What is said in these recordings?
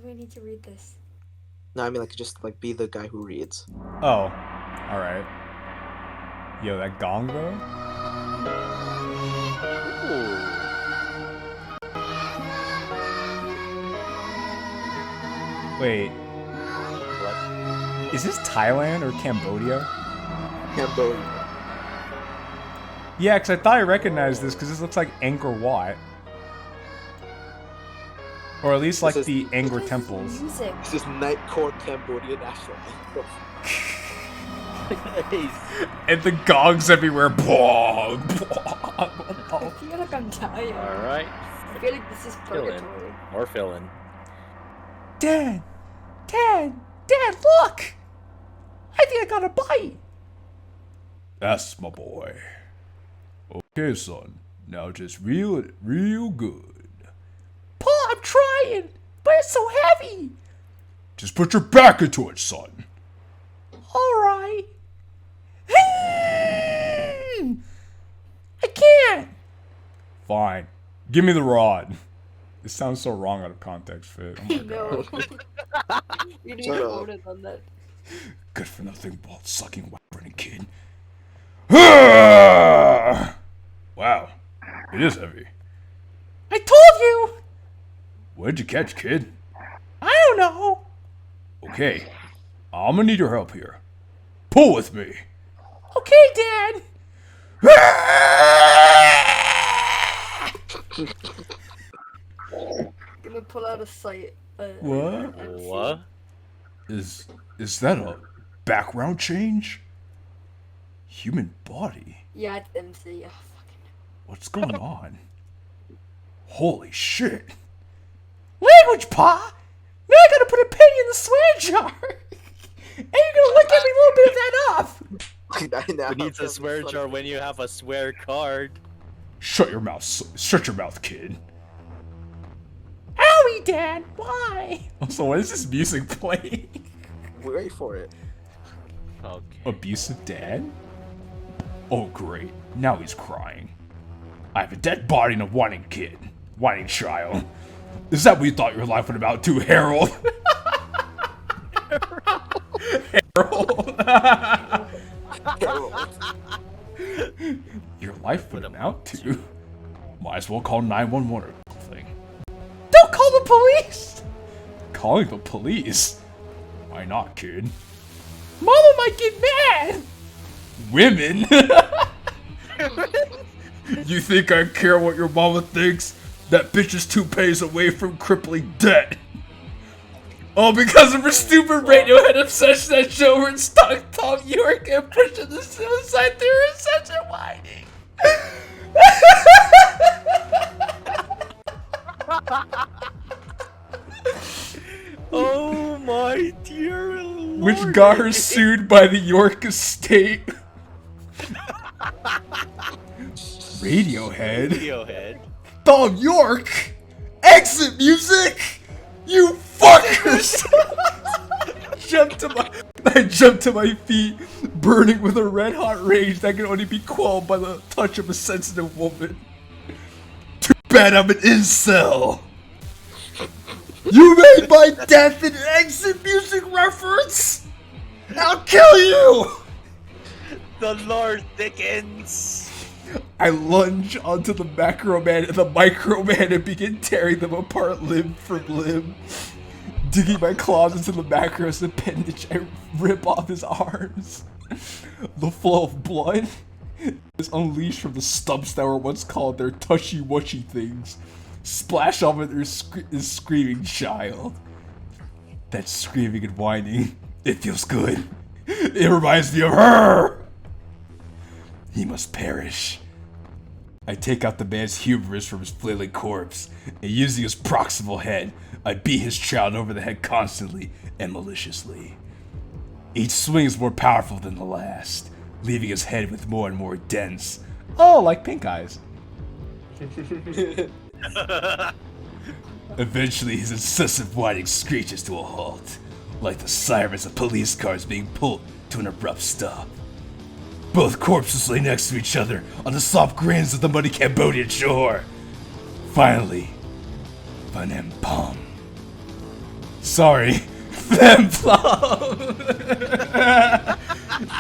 do I need to read this? No, I mean like just like be the guy who reads. Oh, all right. Yo, that gong though. Ooh. Wait, What? is this Thailand or Cambodia? Cambodia. Yeah, because I thought I recognized this because this looks like Angkor Wat. Or at least like This the is- Angkor This is temples. Music. This is Night Court Cambodia National Anthem. Nice. And the gongs everywhere. Bwong, bwong, I bwong. feel like I'm tired. Alright. I feel like this is purgatory. More filling. Dad! Dad! Dad, look! I think I got a bite! That's my boy. Okay, son. Now just reel it real good. Pa, I'm trying, but it's so heavy. Just put your back into it, son. Alright. I can't. Fine. Give me the rod. It sounds so wrong out of context, Fit. Oh my God. No. You need Shut to up. vote it on that. Good for nothing, ball-sucking white kid. Wow, it is heavy. I told you! What'd you catch, kid? I don't know. Okay, I'm gonna need your help here. Pull with me. Okay, Dad. Gonna pull out a sight. What? What? Is that a background change? Human body? Yeah, it's MC. Oh, fucking. What's going on? Holy shit. Language, Pa! Now I gotta put a penny in the swear jar! And you're gonna lick every little bit of that off! Who needs a swear jar when you have a swear card? Shut your mouth, kid. Owie, Dad! Why? Also, why is this music playing? Wait for it. Okay. Abusive dad? Oh great, now he's crying. I have a dead body and a whining kid. Whining child. Is that what you thought your life would amount to, Harold? Harold? Your life would amount to? Might as well call 911 or something. Don't call the police! Calling the police? Why not, kid? Mama might get mad! Women? You think I care what your mama thinks? That bitch is 2 pays away from crippling debt. All because of her stupid Radiohead obsession that show her stuck Tom York and pushing the suicide through her such a whining. Oh my dear lord. Which got her sued by the York estate. Radiohead? Radiohead. Tom York? Exit music? You fuckers! I jumped to my feet, burning with a red-hot rage that can only be quelled by the touch of a sensitive woman. Too bad I'm an incel! You made my death an exit music reference? I'll kill you! The Lord thickens. I lunge onto the macro man and the micro man and begin tearing them apart limb from limb. Digging my claws into the macro's appendage, I rip off his arms. The flow of blood is unleashed from the stumps that were once called their tushy-washy things. Splash off of their screaming child. That screaming and whining, it feels good. It reminds me of her! He must perish. I take out the man's hubris from his flailing corpse, and using his proximal head, I beat his child over the head constantly and maliciously. Each swing is more powerful than the last, leaving his head with more and more dense. Oh, like pink eyes. Eventually, his incessant whining screeches to a halt, like the sirens of police cars being pulled to an abrupt stop. Both corpses lay next to each other on the soft grains of the muddy Cambodian shore. Finally, Van Pom Sorry. Flim flop.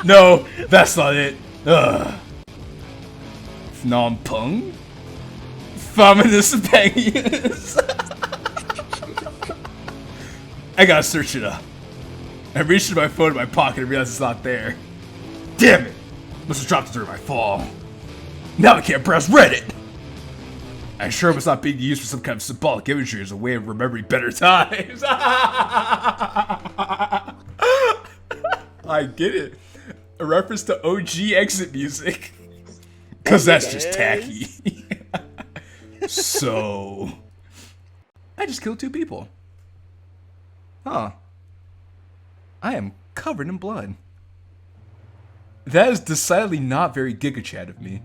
No, that's not it. Phnom Penh? Feminist Pengius. I gotta search it up. I reached into my phone in my pocket and realized it's not there. Damn it! Must have dropped it during my fall. Now I can't browse Reddit! I sure was not being used for some kind of symbolic imagery as a way of remembering better times. I get it. A reference to OG exit music. Cause that's just tacky. So... I just killed 2 people. Huh. I am covered in blood. That is decidedly not very Giga Chad of me.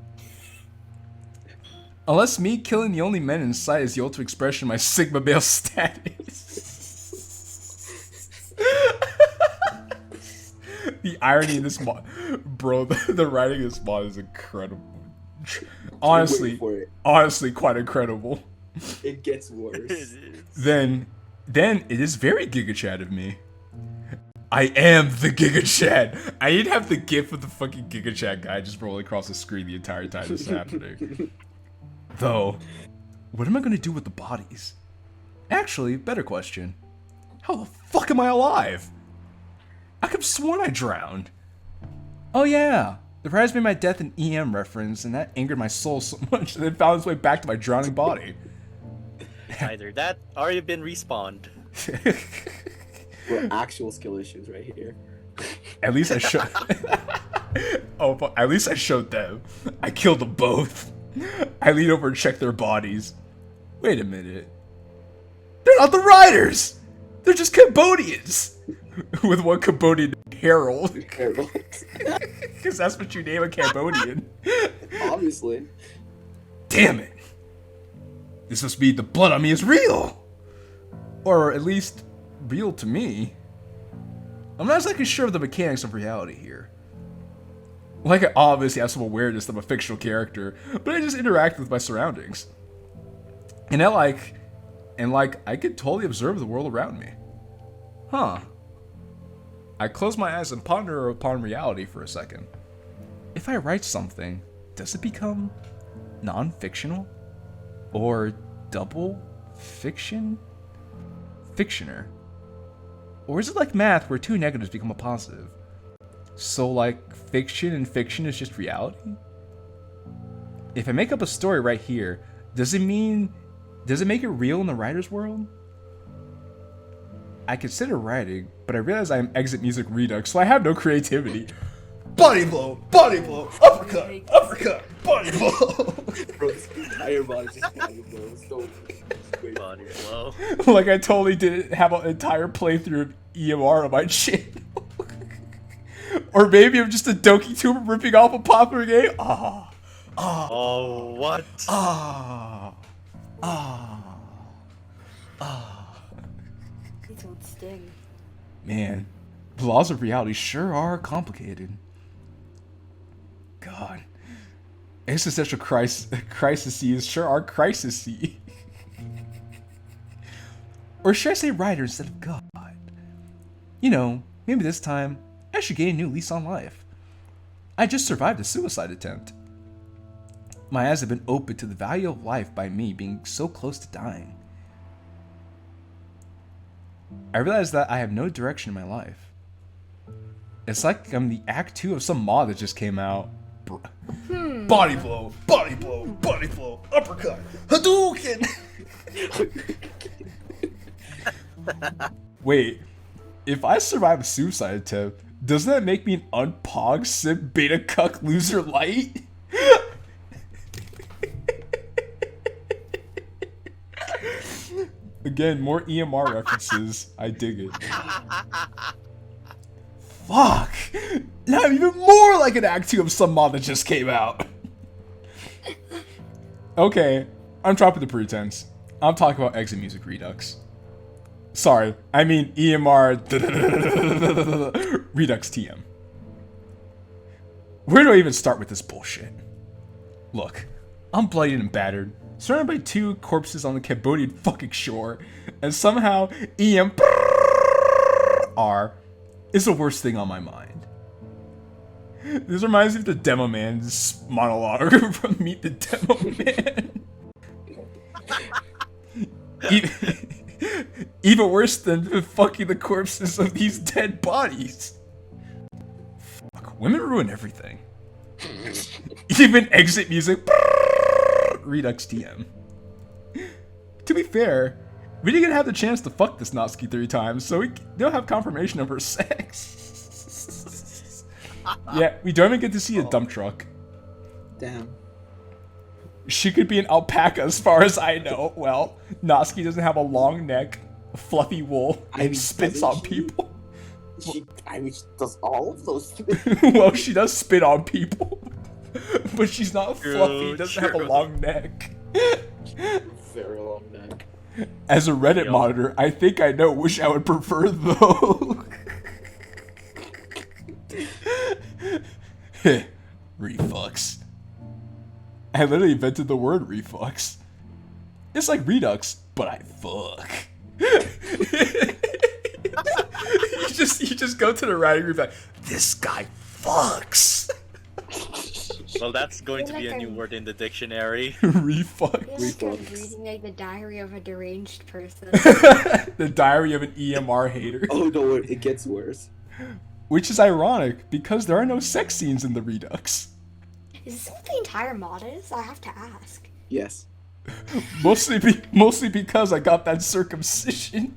Unless me killing the only men in sight is the ultimate expression of my Sigma male status. The irony in this mod, bro, the writing in this mod is incredible. Honestly, quite incredible. It gets worse. Then it is very Giga Chad of me. I am the Giga Chad. I need to have the gif of the fucking Giga Chad guy just rolling across the screen the entire time this is happening. Though, what am I gonna do with the bodies? Actually, better question. How the fuck am I alive? I could have sworn I drowned. Oh yeah, the writers made my death an EM reference, and that angered my soul so much that it found its way back to my drowning body. Either that, or you've been respawned. We're actual skill issues right here. At least I showed. Oh, at least I showed them. I killed them both. I lean over and check their bodies. Wait a minute. They're not the riders. They're just Cambodians. With one Cambodian Harold. Because that's what you name a Cambodian. Obviously. Damn it. This must mean the blood on me is real. Or at least real to me. I'm not exactly sure of the mechanics of reality here. Like, I obviously have some awareness that I'm a fictional character, but I just interact with my surroundings. And I could totally observe the world around me. Huh. I close my eyes and ponder upon reality for a second. If I write something, does it become non-fictional? Or double fiction? Fictioner? Or is it like math where 2 negatives become a positive? So like fiction and fiction is just reality? If I make up a story right here, does it make it real in the writer's world? I consider writing, but I realize I am exit music Redux, so I have no creativity. Body blow, uppercut, uppercut, body blow. Bro, this entire body just body blows. Body blow. Like I totally didn't have an entire playthrough of EMR on my channel. Or maybe I'm just a Doki tuber ripping off a popular game. Oh, what? These would sting. Man, the laws of reality sure are complicated. God. Existential crises sure are crisisy. Or should I say writer instead of God? You know, maybe this time I should gain a new lease on life. I just survived a suicide attempt. My eyes have been opened to the value of life by me being so close to dying. I realize that I have no direction in my life. It's like I'm the act 2 of some mod that just came out. Body blow, body blow, body blow, uppercut, Hadouken! Wait, if I survive a suicide attempt, doesn't that make me an unpog sim beta cuck loser light? Again, more EMR references. I dig it. Fuck! Now I'm even more like an Act 2 of some mod that just came out. Okay, I'm dropping the pretense. I'm talking about Exit Music Redux. Sorry, I mean EMR Redux TM. Where do I even start with this bullshit? Look, I'm bloodied and battered, surrounded by 2 corpses on the Cambodian fucking shore, and somehow EM R is the worst thing on my mind. This reminds me of the Demo Man's monologue from Meet the Demo Man. Even worse than fucking the corpses of these dead bodies. Fuck, women ruin everything. Even exit music. Redux TM. To be fair, we didn't have the chance to fuck this Natsuki 3 times, so we don't have confirmation of her sex. Yeah, we don't even get to see a dump truck. Damn. She could be an alpaca as far as I know. Well, Natsuki doesn't have a long neck, fluffy wool, and spits on people. She does all of those things. Well, she does spit on people. But she's not fluffy, doesn't have a long neck. Very long neck. As a Reddit monitor, I think I know which I would prefer though. Reflux. I literally invented the word reflux. It's like Redux, but I fuck. you just go to the writing group like, this guy fucks. Well, that's going to be a new word in the dictionary. Reflux. I feel like I'm reading like the diary of a deranged person. The diary of an EMR hater. Oh no, it gets worse. Which is ironic, because there are no sex scenes in the Redux. Is this what the entire mod is? I have to ask. Yes. Mostly because I got that circumcision.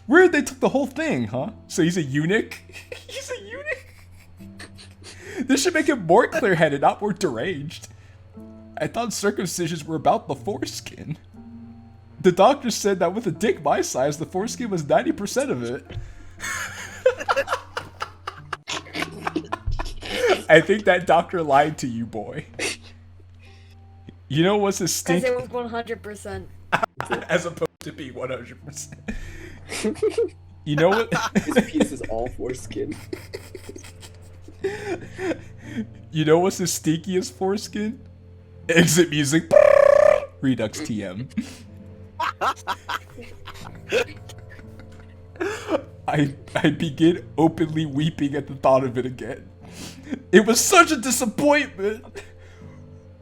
Weird they took the whole thing, huh? So he's a eunuch? He's a eunuch? This should make him more clear-headed, not more deranged. I thought circumcisions were about the foreskin. The doctor said that with a dick my size, the foreskin was 90% of it. I think that doctor lied to you, boy. You know what's his stink? Because it was 100%. As opposed to being 100%. You know what? His piece is all foreskin. You know what's the stinkiest foreskin? Exit music. Redux TM. I begin openly weeping at the thought of it again. It was such a disappointment.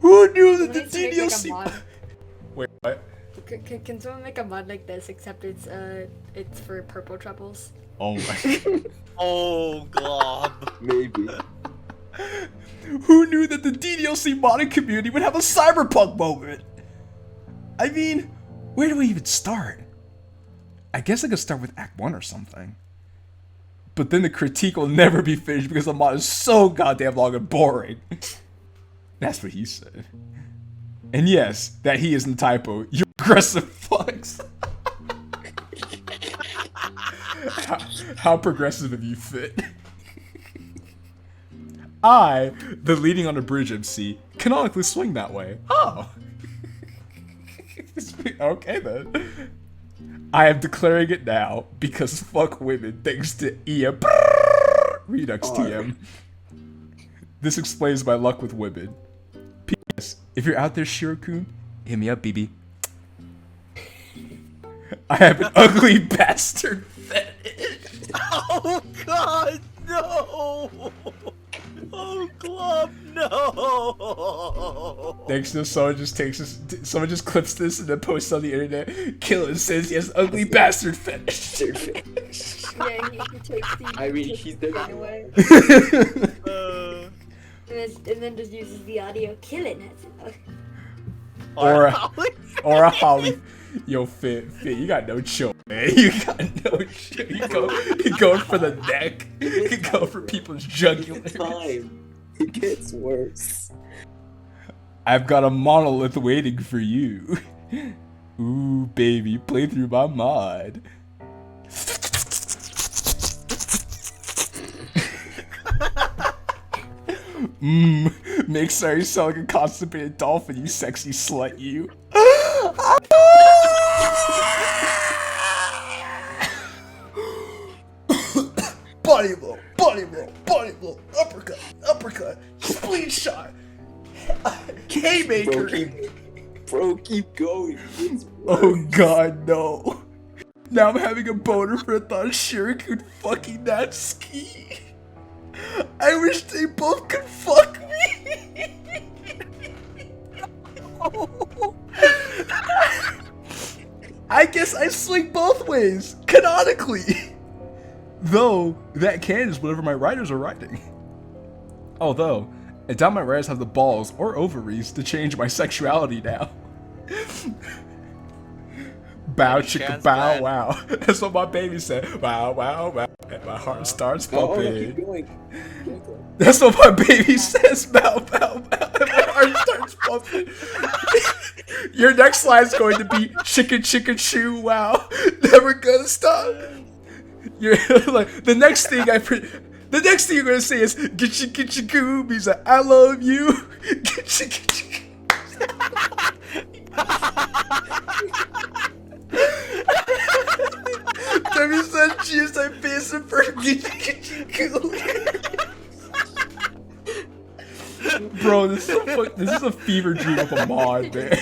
Who knew that the DDLC? Wait, what? Can someone make a mod like this? Except it's for purple troubles. Oh my. Oh god. Maybe. Who knew that the DDLC modding community would have a cyberpunk moment? I mean, where do we even start? I guess I could start with Act 1 or something. But then the critique will never be finished because the mod is so goddamn long and boring. That's what he said. And yes, that he isn't typo. You aggressive fucks. How progressive have you fit? I, the leading on a bridge MC, canonically swing that way. Oh. Okay then. I am declaring it now because fuck women thanks to EM Redux TM. This explains my luck with women. P.S. If you're out there, Shirokun, hit me up, BB. I have an ugly bastard fetish. Oh god, no! Oh club, no! Next to someone just takes this, someone just clips this and then posts on the internet. Killen says he has ugly bastard fetish. Yeah, he takes the. I mean, he's there anyway. And then just uses the audio. Killen has it. Or a Holly. Yo, Fit, you got no chill, man. You got no chill. You going for the neck. You go for people's jugular. Time. It gets worse. I've got a monolith waiting for you. Ooh, baby, play through my mod. Make sure you sound like a constipated dolphin, you sexy slut, you. Body blow, body blow, body blow, uppercut, spleen shot, haymaker. Bro, keep going. Oh god, no. Now I'm having a boner for the thought of Shuriken fucking Natsuki. I wish they both could fuck me. I guess I swing both ways, canonically. Though, that canon is whatever my writers are writing. Although, I doubt my writers have the balls or ovaries to change my sexuality now. Bow chicka bow wow. That's what my baby said. Wow wow wow. And my heart starts pumping. Keep going. That's what my baby says. Bow bow bow. And my heart starts pumping. Your next line is going to be chicka chicka choo wow. Never gonna stop. You're like the next thing you're gonna say is get your goob. He's like, I love you. Get your Debbie said she is like facing for Bro, this is a fever dream of a mod, man.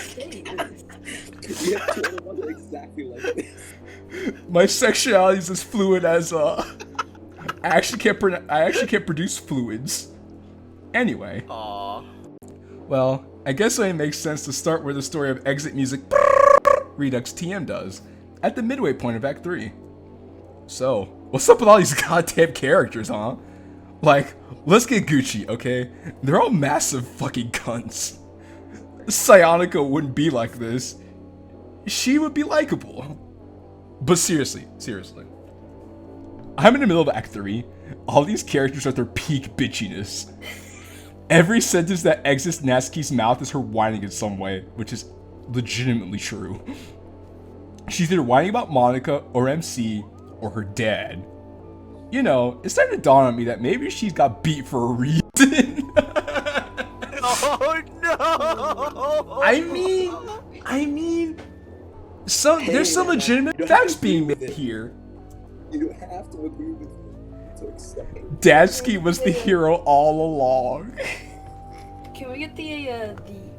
You have two other ones that are exactly like this. My sexuality is as fluid as I actually can't produce fluids. Anyway. Aww. Well, I guess it makes sense to start where the story of exit music Redux TM does, at the midway point of Act 3. So, what's up with all these goddamn characters, huh? Like, let's get Gucci, okay? They're all massive fucking cunts. Psionica wouldn't be like this. She would be likable. But seriously. I'm in the middle of Act 3. All these characters are at their peak bitchiness. Every sentence that exits Natsuki's mouth is her whining in some way, which is legitimately true. She's either whining about Monica or MC or her dad. You know, it's starting to dawn on me that maybe she's got beat for a reason. Oh no! I mean, there's some legitimate facts being made here. You don't have to agree with me to accept it. Dash-suki was the hero all along. Can we get the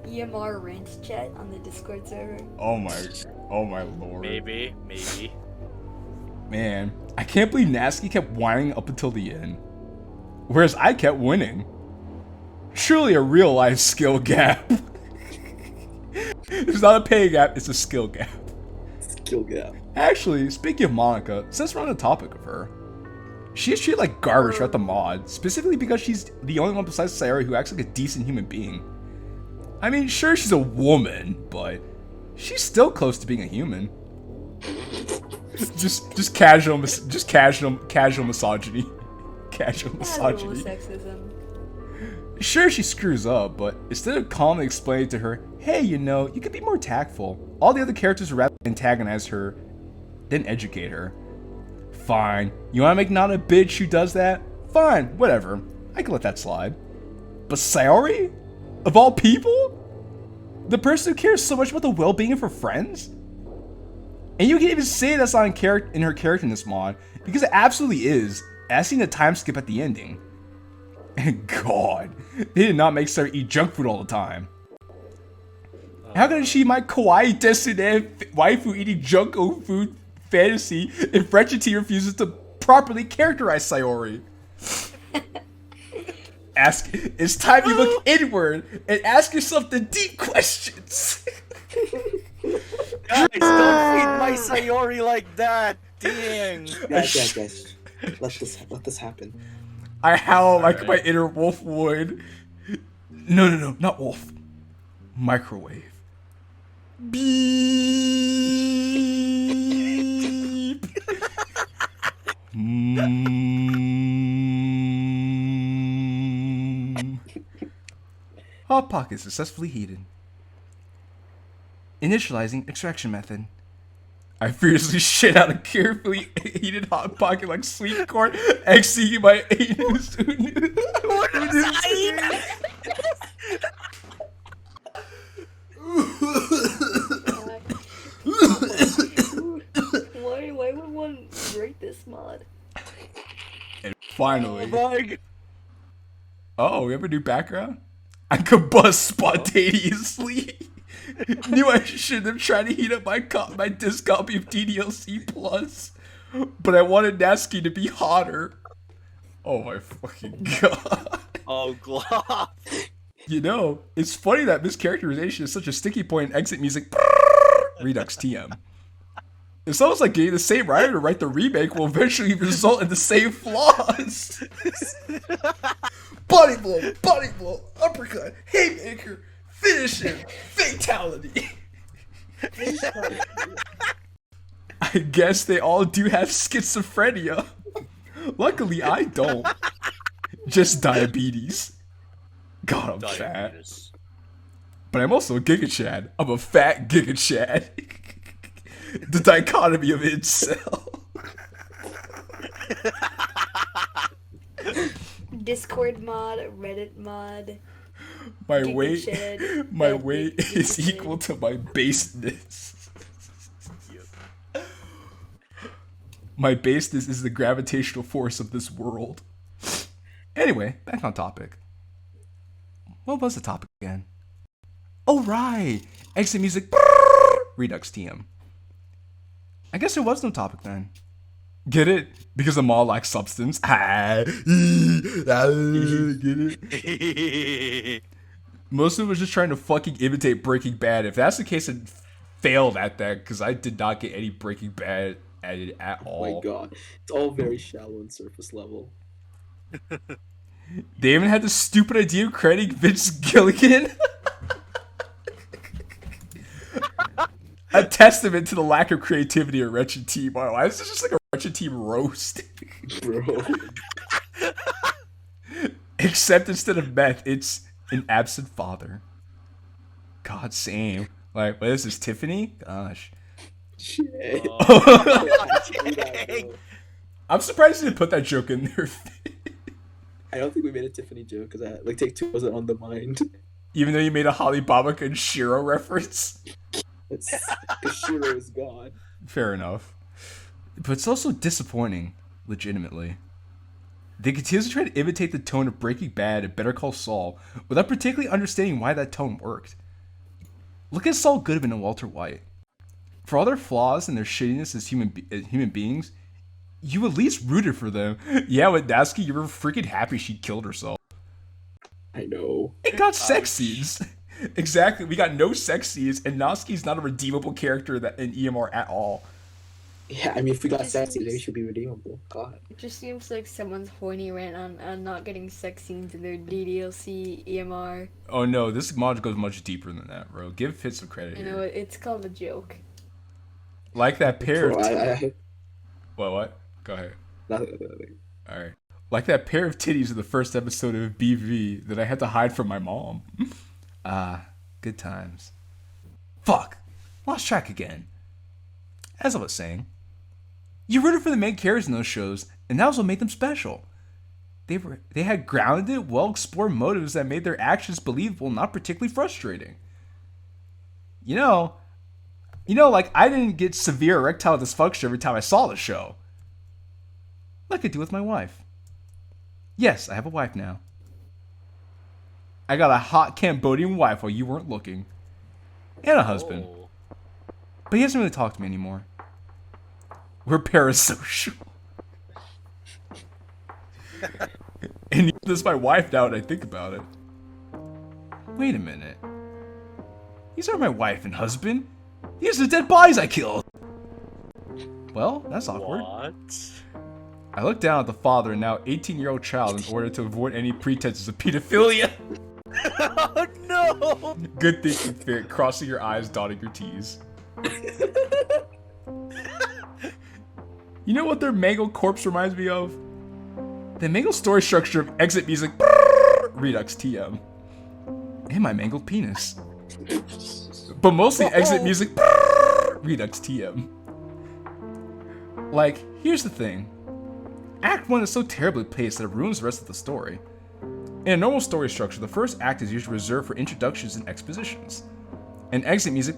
EMR rant chat on the Discord server? Oh my lord. Maybe. Man, I can't believe Natsuki kept whining up until the end. Whereas I kept winning. Truly a real life skill gap. It's not a pay gap, it's a skill gap. Skill gap. Actually, speaking of Monica, since we're on the topic of her, she is treated like garbage throughout the mod, specifically because she's the only one besides Sayori who acts like a decent human being. I mean, sure, she's a woman, but she's still close to being a human. just casual misogyny. Casual misogyny. Sexism. Sure, she screws up, but instead of calmly explaining to her, hey, you know, you could be more tactful, all the other characters rather antagonize her than educate her. Fine, you wanna make Nana a bitch who does that? Fine, whatever. I can let that slide. But Sayori? Of all people? The person who cares so much about the well-being of her friends? And you can even say that's not in her character in this mod, because it absolutely is, as seen a time skip at the ending. And God, they did not make Sayori eat junk food all the time. How can she my kawaii desune waifu eating junk food fantasy if Frenchity refuses to properly characterize Sayori? It's time you look inward and ask yourself the deep questions. Guys, don't feed my Sayori like that. Dang. Guys. Let this happen. I howl like my inner wolf would. No, not wolf. Microwave. Beep. Hot Pocket successfully heated. Initializing extraction method. I fiercely shit out a carefully heated Hot Pocket like sweet corn, exiting my anus. What is that? Why would one rate this mod? And finally. Oh, oh, we have a new background? I combust spontaneously. Knew I shouldn't have tried to heat up my disc copy of DDLC Plus, but I wanted Natsuki to be hotter. Oh my fucking god. Oh, Glop. You know, it's funny that mischaracterization is such a sticky point in exit music. Redux TM. It's almost like getting the same writer to write the remake will eventually result in the same flaws. Body blow, uppercut, haymaker, finish him, fatality. I guess they all do have schizophrenia. Luckily, I don't. Just diabetes. God, I'm fat. But I'm also a Giga Chad. I'm a fat Giga Chad. The dichotomy of incel. Discord mod, Reddit mod. My Giga weight, Chad, my fat weight Giga is Chad. equal to my baseness. My baseness is the gravitational force of this world. Anyway, back on topic. What was the topic again? Oh, right! Exit music. Redux TM. I guess there was no topic then. Get it? Because I'm all like substance. Get it? Most of it was just trying to fucking imitate Breaking Bad. If that's the case, I failed at that because I did not get any Breaking Bad at it at all. Oh my god. It's all very shallow and surface level. They even had the stupid idea of crediting Vince Gilligan. A testament to the lack of creativity of Wretched Team. Wow, why is this just like a Wretched Team roast? Bro. Except instead of meth, it's an absent father. God, same. Like, what is this, Tiffany? Gosh. Shit. I'm surprised you didn't put that joke in there. I don't think we made a Tiffany joke because like take two wasn't on the mind. Even though you made a Holly Babaka and Shiro reference. It's because Shiro is gone. Fair enough. But it's also disappointing, legitimately. They continue to try to imitate the tone of Breaking Bad and Better Call Saul without particularly understanding why that tone worked. Look at Saul Goodman and Walter White. For all their flaws and their shittiness as human beings, you at least rooted for them. Yeah, with Natsuki, you were freaking happy she killed herself. I know. It got sex scenes. Exactly, we got no sex scenes, and Natsuki's not a redeemable character that in EMR at all. Yeah, I mean, if we got sexy, they should be redeemable. God. It just seems like someone's horny rant on not getting sex scenes in their DDLC EMR. Oh no, this mod goes much deeper than that, bro. Give Fitz some credit You here. know, it's called a joke. Like that pair Bro, of... What? Go ahead. Nothing. Alright. Like that pair of titties in the first episode of BV that I had to hide from my mom. Good times. Fuck. Lost track again. As I was saying, you rooted for the main characters in those shows, and that was what made them special. They had grounded, well-explored motives that made their actions believable, not particularly frustrating. You know, like I didn't get severe erectile dysfunction every time I saw the show. Like I do with my wife. Yes, I have a wife now. I got a hot Cambodian wife while you weren't looking. And a husband. Oh. But he doesn't really talk to me anymore. We're parasocial. And this is my wife now and I think about it. Wait a minute. These aren't my wife and husband. These are the dead bodies I killed. Well, that's awkward. What? I looked down at the father and now 18-year-old child in order to avoid any pretenses of pedophilia. Oh no! Good thinking, Fit. Crossing your eyes, dotting your T's. You know what their mangled corpse reminds me of? The mangled story structure of exit music Redux TM. And my mangled penis. But mostly exit music Redux TM. Like, here's the thing. Act 1 is so terribly paced that it ruins the rest of the story. In a normal story structure, the first act is usually reserved for introductions and expositions. And exit music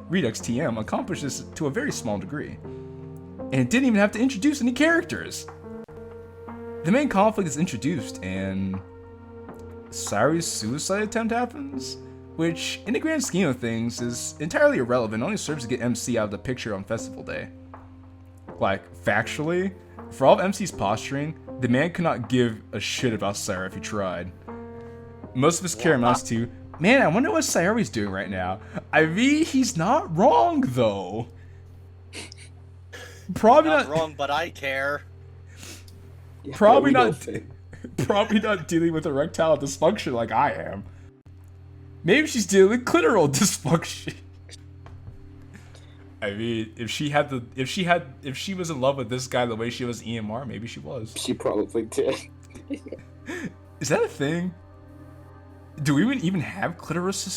Redux TM accomplishes this to a very small degree. And it didn't even have to introduce any characters. The main conflict is introduced and Sairi's suicide attempt happens, which, in the grand scheme of things, is entirely irrelevant. Only serves to get MC out of the picture on festival day. Like, factually, for all of MC's posturing, the man could not give a shit about Sayori if he tried. Most of his care amounts to, man, I wonder what Sayori's doing right now. I mean, he's not wrong, though. Probably Not wrong, but I care. Yeah, Probably we know not. Finn. Probably not dealing with erectile dysfunction like I am. Maybe she's dealing with clitoral dysfunction. I mean, if she was in love with this guy the way she was EMR, maybe she was. She probably did. Is that a thing? Do we even have clitoris?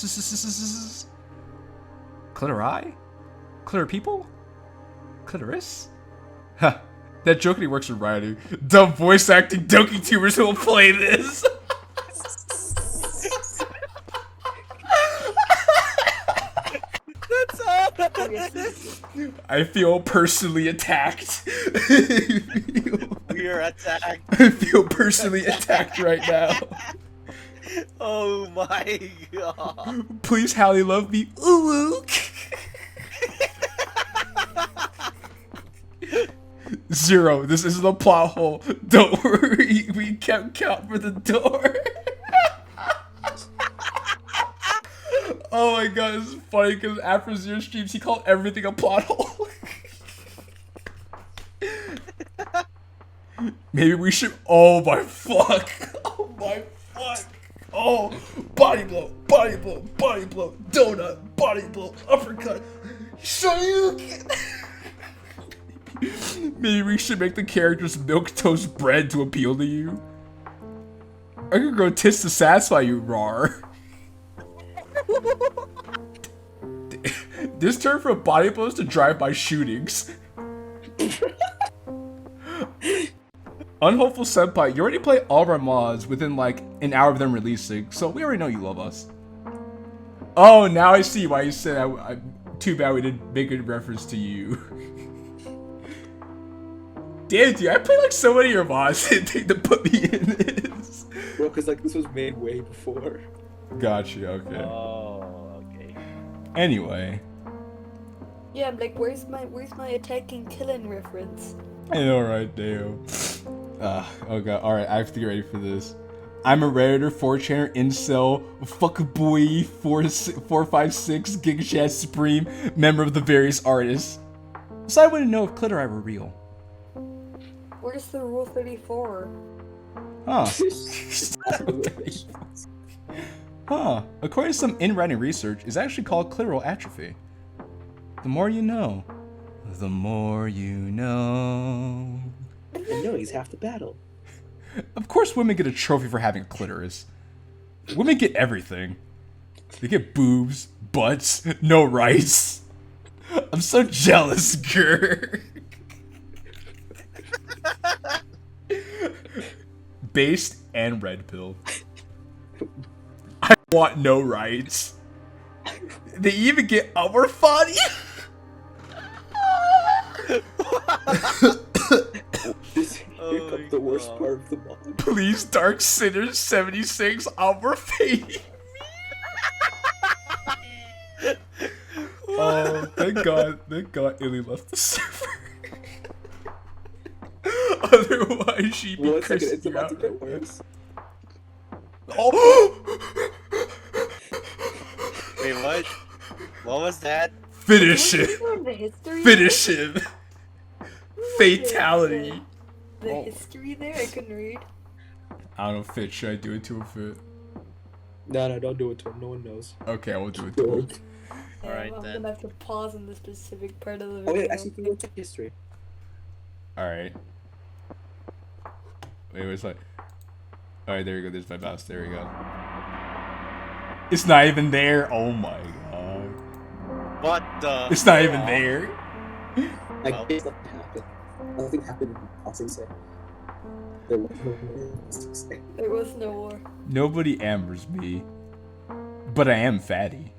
Clitori? Clitor people? Clitoris? Huh. That jokey works for writing. Dumb voice acting donkey tubers who will play this. That's all. I feel personally attacked. We are attacked. I feel personally attacked right now. Oh my god. Please, Hallie, love me. Ooh. Zero. This isn't a plot hole. Don't worry. We kept count for the door. Oh my god, this is funny because after Zero streams, he called everything a plot hole. Maybe we should. Oh my fuck. Oh my fuck. Oh, body blow, body blow, body blow, donut, body blow, uppercut. Shoryuken. Maybe we should make the characters milk toast bread to appeal to you. I could grow tits to satisfy you, rar. This turned from body blows to drive-by shootings. Unhopeful Senpai, you already play all of our mods within like an hour of them releasing, so we already know you love us. Oh, now I see why you said I too bad we didn't make a reference to you. Damn, dude, I played like so many of your mods to put me in this. Bro, because like this was made way before. Gotcha, okay. Oh, okay. Anyway. Yeah, I'm like, where's my attacking Killin reference? I know, right, damn. Oh god, alright, I have to get ready for this. I'm a Redditor, 4chaner, incel, fuckboy, 456, Gigachat Supreme, member of the various artists. So I wouldn't know if clitori were real. Where's the Rule 34? Huh. Huh. According to some in-writing research, it's actually called clitoral atrophy. The more you know. The more you know. And knowing's half the battle. Of course women get a trophy for having a clitoris. Women get everything. They get boobs, butts, no rights. I'm so jealous, grr. Based and red pill. I want no rights. They even get our funny. Here comes the worst part of the mod. Please, Dark Sinner 76, our fate. Oh, thank God Illy left the server. Otherwise, she'd be cursing it's about to out. get worse. Oh! Wait, what? What was that? Finish Can we him! learn the history? Finish him! Fatality! The Oh. history there, I couldn't read. I don't know, Fit. Should I do it to a Fit? No, don't do it to him. No one knows. Okay, I will do it to him. Alright, I'm then. gonna have to pause on the specific part of the Oh video. wait, actually, go to history. Alright. Wait, what's like? Alright, there we go. There's my mouse. There we go. It's not even there. Oh my god. What the? It's not even there. I Well. guess nothing happened. Nothing happened. I'll say. There was no words to say. There was no war. Nobody ambers me, but I am fatty.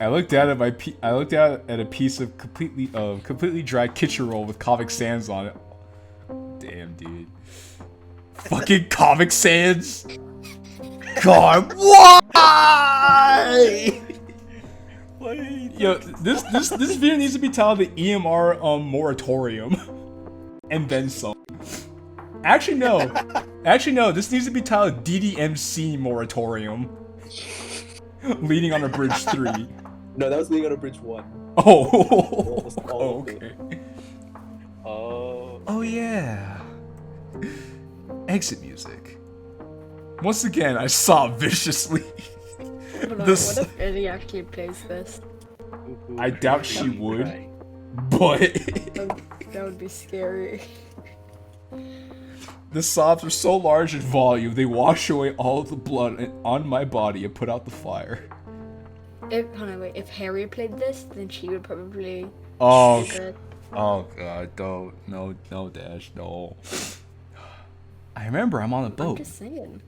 I looked out at a piece of completely dry kitchen roll with Comic Sans on it. Damn, dude. Fucking Comic Sans. god, why? Why? Yo, this video needs to be titled the EMR Moratorium. And then some. Actually no, this needs to be titled DDMC Moratorium. Leading on a Bridge 3. No, that was leading on a bridge 1. Oh, All of it. okay. Oh. Oh yeah. Exit music. Once again, I sobbed viciously. Hold on, This- what if Eddie actually plays this? I doubt she would, but That would be scary. the sobs are so large in volume, they wash away all of the blood on my body and put out the fire. If Harry played this, then she would probably. Oh, do that. oh god, don't, no, Dash, no. I remember I'm on a I'm boat, just saying.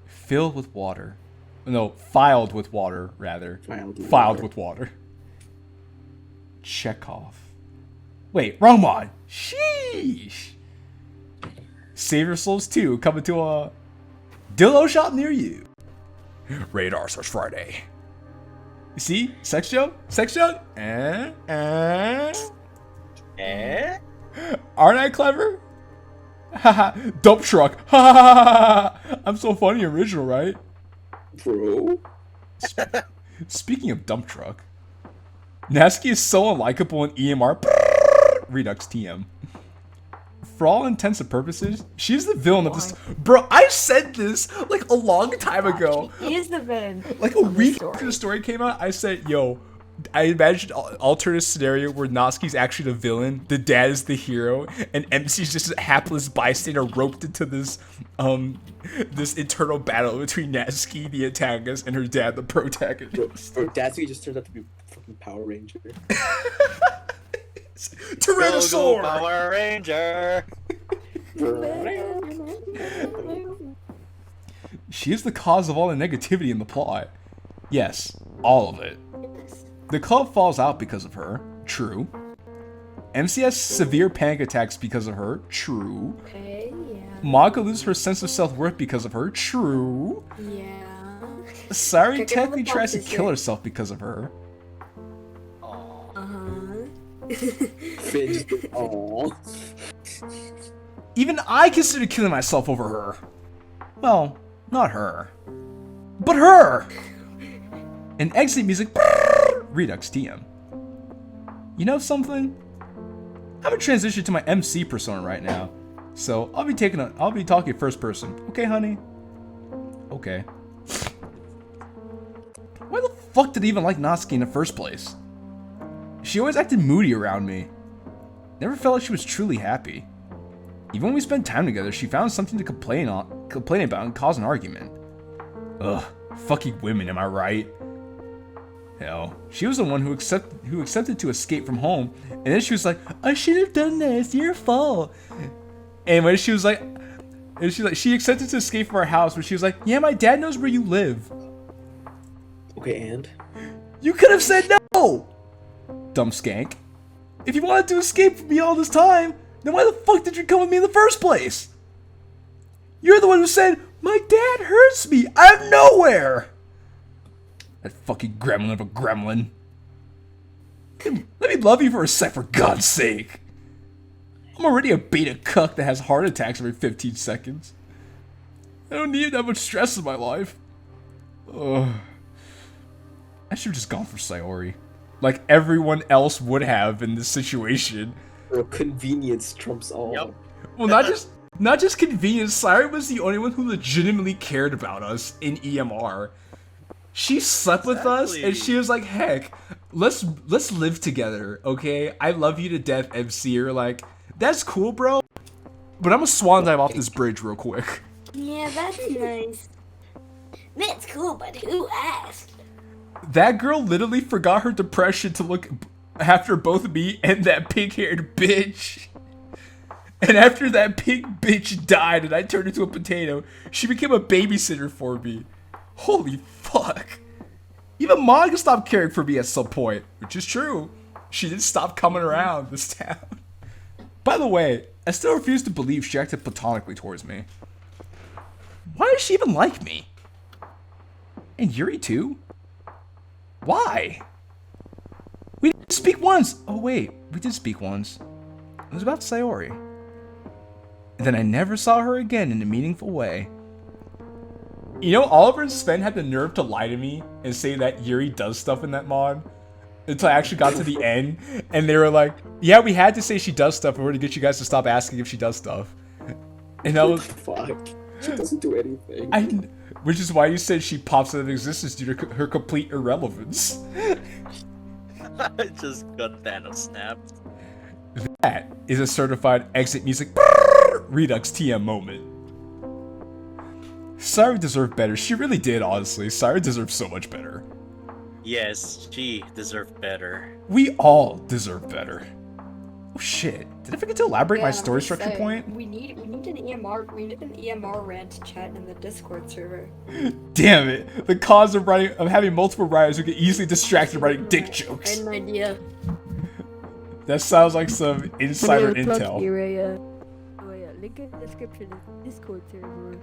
filled with water. No, filed with water, rather. Filed with Filed water. with water. Chekhov. Wait, wrong one. Sheesh. Save Your Souls 2 coming to a dildo shop near you. Radar search Friday. You see? Sex joke? Sex joke? Eh? Aren't I clever? Haha, dump truck. Ha ha ha ha. I'm so funny original, right? Bro? Speaking of dump truck, Natsuki is so unlikable in EMR Redux TM. For all intents and purposes, she's the villain of this. Bro, I said this like a long time ago. He is the villain. Like a of the week story. after the story came out, I said, yo, I imagined an alternate scenario where Natsuki's actually the villain, the dad is the hero, and MC's just a hapless bystander roped into this this internal battle between Natsuki, the antagonist, and her dad, the protagonist. Bro, Dash-suki just turns out to be a fucking Power Ranger. Tyrannosaur! Go, Power Ranger! She is the cause of all the negativity in the plot. Yes, all of it. The club falls out because of her. True. MC has severe panic attacks because of her. True. Okay, yeah. Maka loses her sense of self-worth because of her. True. Yeah. Sari Check it technically out the tries to boxes kill here. herself because of her. Uh-huh. Finn just goes, aww. Even I consider killing myself over her. Well, not her. But her! And exit music Redux TM. You know something? I'm gonna transition to my MC persona right now. So I'll be talking first person. Okay, honey? Okay. Why the fuck did I even like Natsuki in the first place? She always acted moody around me. Never felt like she was truly happy. Even when we spent time together, she found something to complain about and cause an argument. Ugh, fucking women, am I right? Hell, she was the one who accepted to escape from home, and then she was like, I should have done that, it's your fault. And when she accepted to escape from our house, but she was like, yeah, my dad knows where you live. Okay, and? You could have said no! Dumb skank. If you wanted to escape from me all this time, then why the fuck did you come with me in the first place? You're the one who said, my dad hurts me out of nowhere! That fucking gremlin of a gremlin. Let me love you for a sec, for God's sake. I'm already a beta cuck that has heart attacks every 15 seconds. I don't need that much stress in my life. Ugh. I should have just gone for Sayori. Like everyone else would have in this situation. Bro, convenience trumps all. Yep. Well, not just convenience. Sayori was the only one who legitimately cared about us in EMR. She slept with us, and she was like, "Heck, let's live together, okay? I love you to death, MC." You're like, "That's cool, bro." But I'm gonna swan dive off this bridge real quick. Yeah, that's nice. That's cool, but who asked? That girl literally forgot her depression to look after both me and that pink-haired bitch. And after that pink bitch died and I turned into a potato, she became a babysitter for me. Holy fuck. Even Monica stopped caring for me at some point, which is true. She didn't stop coming around this town. By the way, I still refuse to believe she acted platonically towards me. Why does she even like me? And Yuri too? Why? We didn't speak once! Oh wait, we did speak once. It was about Sayori. And then I never saw her again in a meaningful way. You know, Oliver and Sven had the nerve to lie to me and say that Yuri does stuff in that mod. Until I actually got to the end, and they were like, yeah, we had to say she does stuff in order to get you guys to stop asking if she does stuff. And I was... Fuck. She doesn't do anything. Which is why you said she pops out of existence due to her complete irrelevance. I just got Thanos snapped. That is a certified exit music Redux TM moment. Sayori deserved better. She really did, honestly. Sayori deserved so much better. Yes, she deserved better. We all deserve better. Oh shit! Did I forget to elaborate my Yeah, story I'm structure saying, point? We need an EMR rant chat in the Discord server. Damn it! The cause of having multiple writers who get easily distracted writing dick jokes. I had an idea. That sounds like some insider intel. Link in the description of Discord server.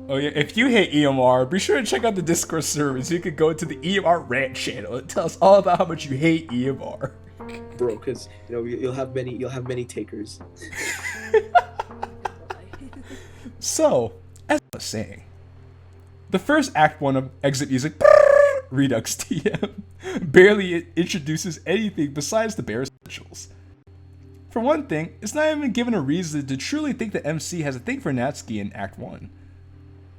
Oh yeah, if you hate EMR, be sure to check out the Discord server so you can go to the EMR rant channel and tell us all about how much you hate EMR. Bro, because you know you'll have many takers. So, as I was saying, the first Act 1 of Exit Music Redux TM barely introduces anything besides the bare essentials. For one thing, it's not even given a reason to truly think that MC has a thing for Natsuki in Act 1.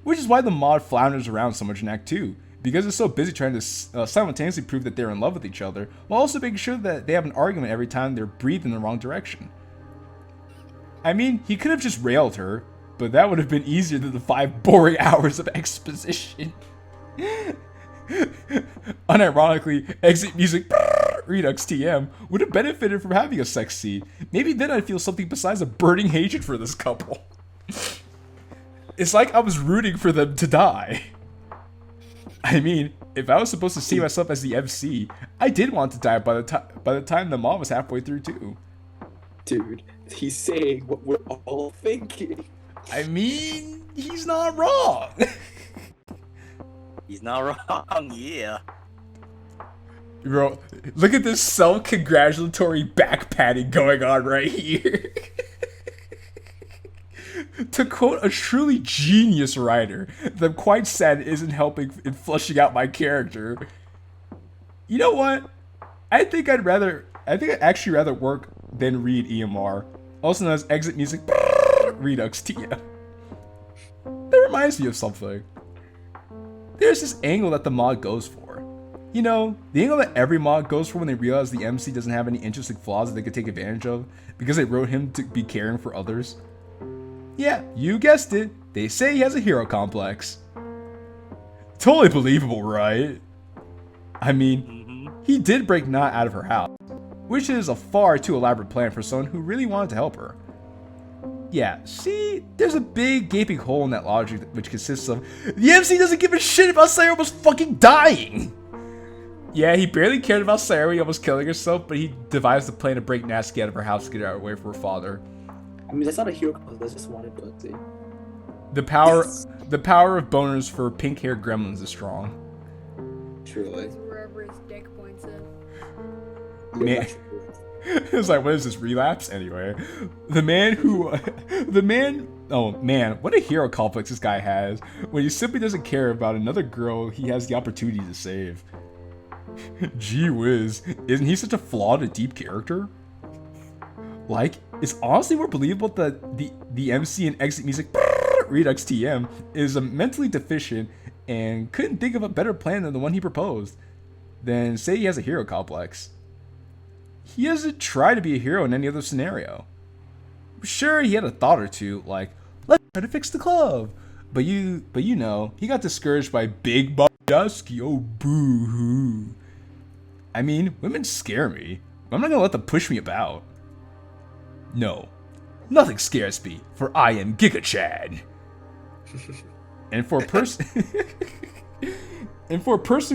Which is why the mod flounders around so much in Act 2, because it's so busy trying to simultaneously prove that they're in love with each other, while also making sure that they have an argument every time they're breathed in the wrong direction. I mean, he could have just railed her, but that would have been easier than the 5 boring hours of exposition. Unironically, Exit Music Redux TM would have benefited from having a sex scene. Maybe then I'd feel something besides a burning hatred for this couple. It's like I was rooting for them to die. I mean, if I was supposed to see myself as the MC, I did want to die by the time the mod was halfway through too. Dude, he's saying what we're all thinking. I mean, he's not wrong. He's not wrong, yeah. Bro, look at this self-congratulatory back patting going on right here. To quote a truly genius writer, I'm quite sad it isn't helping in fleshing out my character. You know what? I think I'd actually rather work than read EMR, also known as Exit Music Redux TM. That reminds me of something. There's this angle that the mod goes for. You know, the angle that every mod goes for when they realize the MC doesn't have any interesting flaws that they could take advantage of because they wrote him to be caring for others. Yeah, you guessed it. They say he has a hero complex. Totally believable, right? I mean, he did break Nat out of her house, which is a far too elaborate plan for someone who really wanted to help her. Yeah, see, there's a big gaping hole in that logic which consists of the MC doesn't give a shit about Sayori almost fucking dying. Yeah, he barely cared about Sayori almost killing herself, but he devised a plan to break Natsuki out of her house to get her away from her father. I mean, that's not a hero complex, that's just wanted ability. The power of boners for pink-haired gremlins is strong. Truly. Wherever his dick points at. Man. It's like, what is this, relapse? Anyway, oh man, what a hero complex this guy has when he simply doesn't care about another girl he has the opportunity to save. Gee whiz, isn't he such a flawed and deep character? Like, it's honestly more believable that the MC in Exit Music Redux TM is mentally deficient and couldn't think of a better plan than the one he proposed. Then say he has a hero complex. He hasn't tried to be a hero in any other scenario. Sure, he had a thought or two, like, let's try to fix the club. But you know, he got discouraged by Big Bob Dash-suki. Oh, boo-hoo. I mean, women scare me. I'm not gonna let them push me about. No, nothing scares me, for I am Giga Chad. And for a person,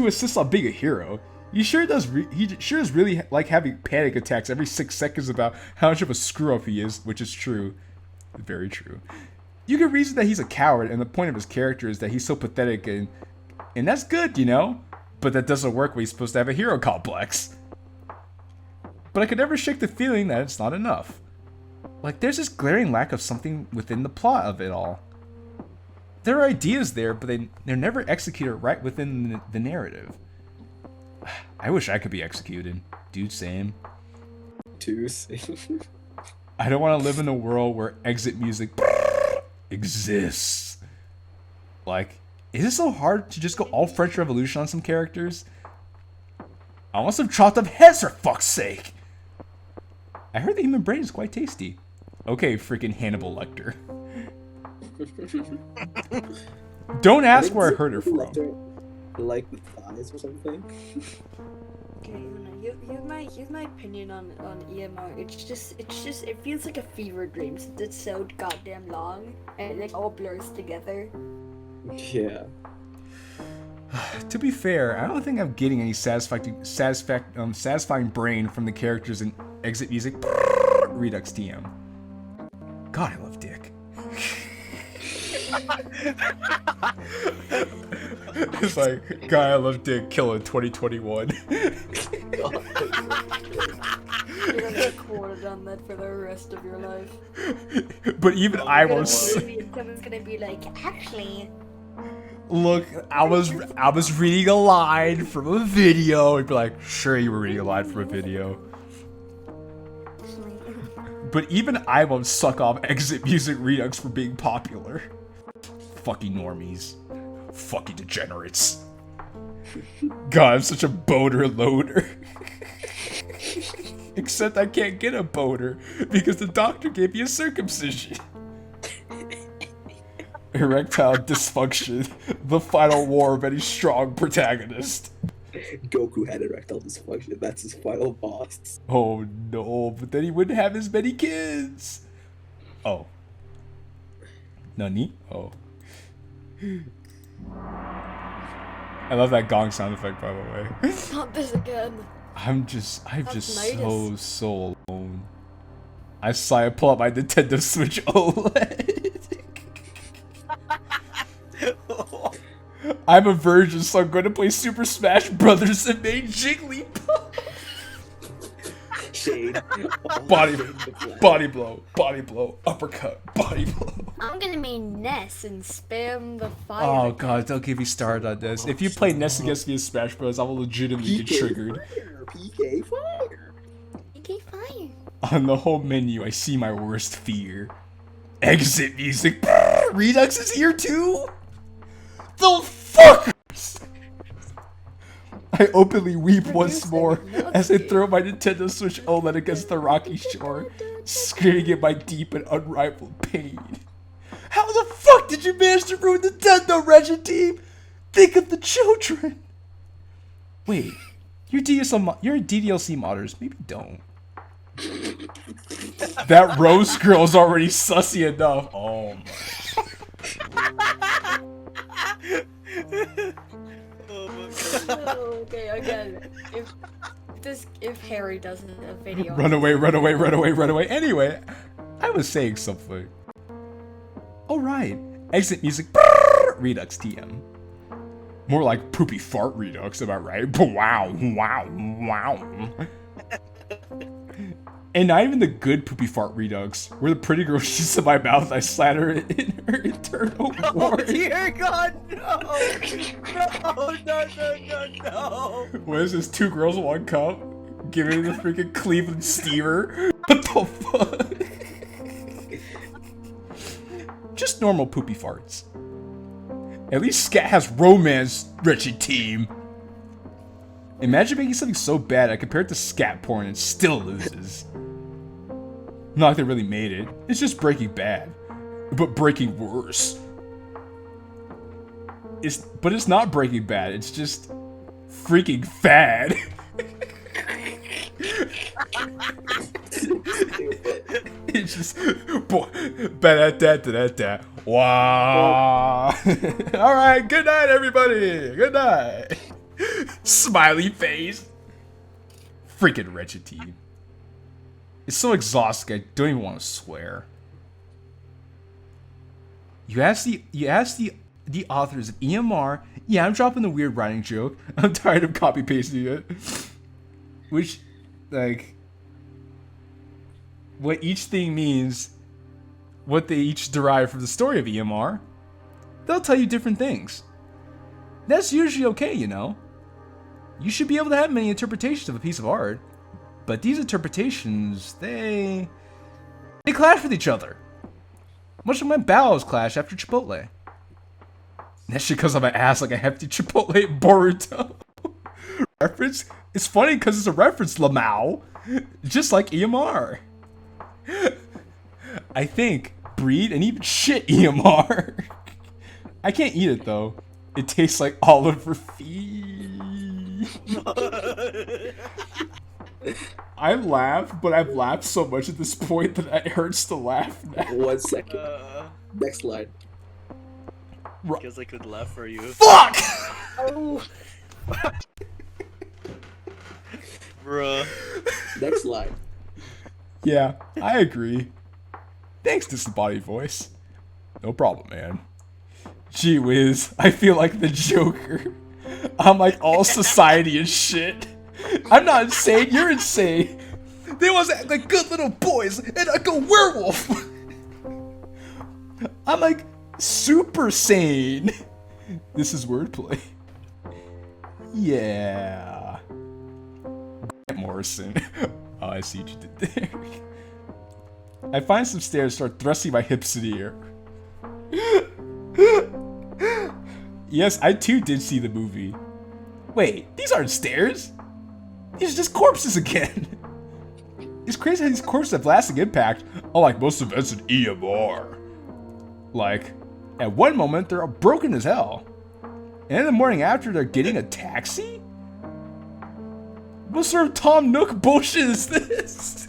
who insists on being a hero, he sure does really like having panic attacks every 6 seconds about how much of a screw up he is, which is true, very true. You can reason that he's a coward, and the point of his character is that he's so pathetic, and that's good, you know? But that doesn't work when he's supposed to have a hero complex. But I could never shake the feeling that it's not enough. Like, there's this glaring lack of something within the plot of it all. There are ideas there, but they're never executed right within the narrative. I wish I could be executed. Dude, same. I don't want to live in a world where exit music exists. Like, is it so hard to just go all French Revolution on some characters? I want some chopped up heads, for fuck's sake! I heard the human brain is quite tasty. Okay, freaking Hannibal Lecter. Don't ask where I heard it from. Like the thighs or something. Okay, here's my opinion on EMR. It feels like a fever dream since it's so goddamn long and it like all blurs together. Yeah. To be fair, I don't think I'm getting any satisfying brain from the characters in Exit Music Redux TM. God, I love dick. It's like, God, I love dick, killing 2021. You're gonna get quoted on that for the rest of your life. But even I won't. Someone's gonna be like, actually. Look, I was reading a line from a video. You'd be like, sure, you were reading a line from a video. But even I won't suck off Exit Music Redux for being popular. Fucking normies. Fucking degenerates. God, I'm such a boner loader. Except I can't get a boner because the doctor gave me a circumcision. Erectile dysfunction, the final war of any strong protagonist. Goku had erectile dysfunction. That's his final boss. Oh no, but then he wouldn't have as many kids. Oh. Nani? Oh. I love that gong sound effect, by the way. Not this again. I'm just so alone. I saw I pull out my Nintendo Switch OLED. I'm a virgin, so I'm going to play Super Smash Brothers and make Jigglypuff. Shade. Body blow, uppercut, body blow. I'm gonna main Ness and spam the fire. Oh god, don't get me started on this. If you play Ness against me in Smash Bros, I will legitimately get triggered. PK fire. PK fire. On the home menu, I see my worst fear. Exit music. Redux is here too? The fuckers! I openly weep once more as I throw my Nintendo Switch OLED against the rocky shore, screaming in my deep and unrivaled pain. How the fuck did you manage to ruin Nintendo, Reggie Team? Think of the children! Wait, you're DDLC modders, maybe don't. That Rose Girl's already sussy enough. Oh my. Oh, okay, again. If Harry doesn't a video. Run away. Anyway, I was saying something. Alright. Exit music Redux TM. More like poopy fart Redux, am I right? Wow. And not even the good poopy fart Redux, where the pretty girl shoots in my mouth, I slatter it in her internal Oh ward. dear God, no! No! What is this, 2 girls, 1 cup? Giving me the freaking Cleveland steamer? What the fuck? Just normal poopy farts. At least Scat has romance, wretched team. Imagine making something so bad I compare it to scat porn and still loses. Not like they really made it. It's just Breaking Bad. But Breaking worse. But it's not Breaking Bad, it's just freaking fad. It's just da. Wow. Alright, good night everybody. Good night. Smiley face. Freaking wretched team. It's so exhausting, I don't even want to swear. You ask the authors of EMR. Yeah, I'm dropping the weird writing joke. I'm tired of copy pasting it. Which, like, what each thing means, what they each derive from the story of EMR, they'll tell you different things. That's usually okay, you know. You should be able to have many interpretations of a piece of art, but these interpretations, they clash with each other. Much like my bowels clash after Chipotle. That shit goes on my ass like a hefty Chipotle burrito. Reference? It's funny because it's a reference, Lamau. Just like EMR. I think, breed, and even shit EMR. I can't eat it though. It tastes like Oliver Fee. I laugh, but I've laughed so much at this point that it hurts to laugh now. 1 second. Next line. Guess I could laugh for you. Fuck! Oh. Bruh. Next line. Yeah, I agree. Thanks, disembodied voice. No problem, man. Gee whiz, I feel like the Joker. I'm like all society and shit. I'm not insane, you're insane. They want to act like good little boys and like a werewolf. I'm like super sane. This is wordplay. Yeah. Morrison. Oh, I see what you did there. I find some stairs, start thrusting my hips in the air. Yes, I too did see the movie. Wait, these aren't stairs. These are just corpses again. It's crazy how these corpses have lasting impact, unlike most events in EMR. Like, at one moment they're all broken as hell, and in the morning after they're getting a taxi? What sort of Tom Nook bullshit is this?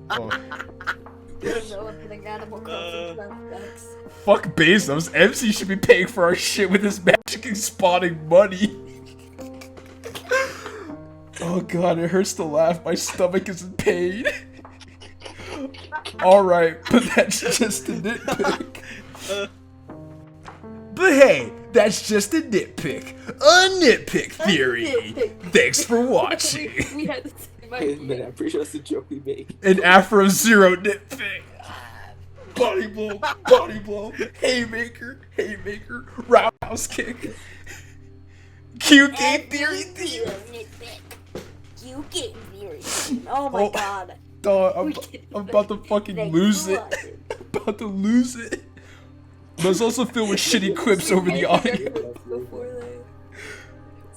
Oh. Fuck Bezos. MC should be paying for our shit with his magic and spawning money. Oh god, it hurts to laugh. My stomach is in pain. Alright, but that's just a nitpick. But hey, that's just a nitpick. A nitpick theory. Thanks for watching. We had the same idea. Man, I'm pretty sure that's the joke we make. An Afro Zero nitpick. Body blow, haymaker, roundhouse kick. Q game theory. You game theory. Oh my god. I'm about to fucking lose it. About to lose it. But it's also filled with shitty quips over the audio.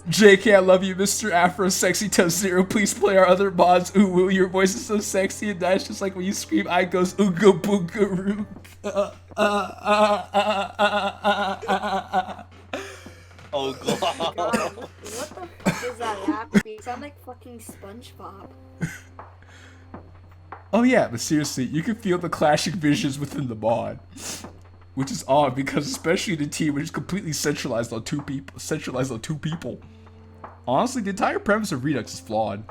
JK, I love you, Mr. Afro Sexy Toast Zero. Please play our other mods. Ooh, woo, your voice is so sexy and nice, just like when you scream, I goes ooga booga roo. Oh god. What the fuck is that laugh? You sound like fucking SpongeBob. Oh yeah, but seriously, you can feel the clashing visions within the mod. Which is odd because especially the team which is completely centralized on two people. Honestly, the entire premise of Redux is flawed.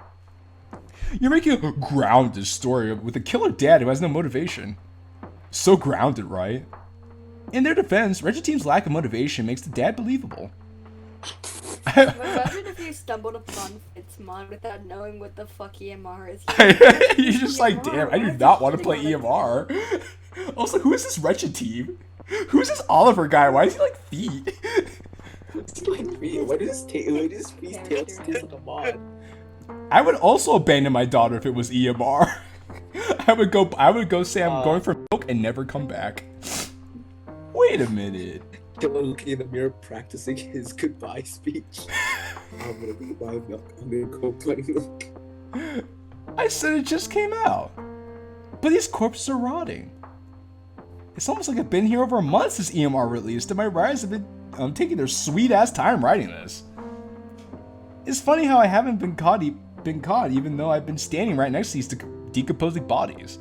You're making a grounded story with a killer dad who has no motivation. So grounded, right? In their defense, Reggie Team's lack of motivation makes the dad believable. Imagine if you stumbled upon Fitzmon without knowing what the fuck EMR is. You're just like, damn, I do not want to play EMR. Also, who is this Wretched Team? Who's this Oliver guy? Why is he like feet? What's like feet? What is feet tails like a mod? I would also abandon my daughter if it was EMR. I would go say I'm going for milk and never come back. Wait a minute. JQilin looking in the mirror practicing his goodbye speech. I'm gonna be my milk. I'm gonna go play milk. I said it just came out. But these corpses are rotting. It's almost like I've been here over a month since EMR released, and my writers have been taking their sweet ass time writing this. It's funny how I haven't been caught even though I've been standing right next to these decomposing bodies.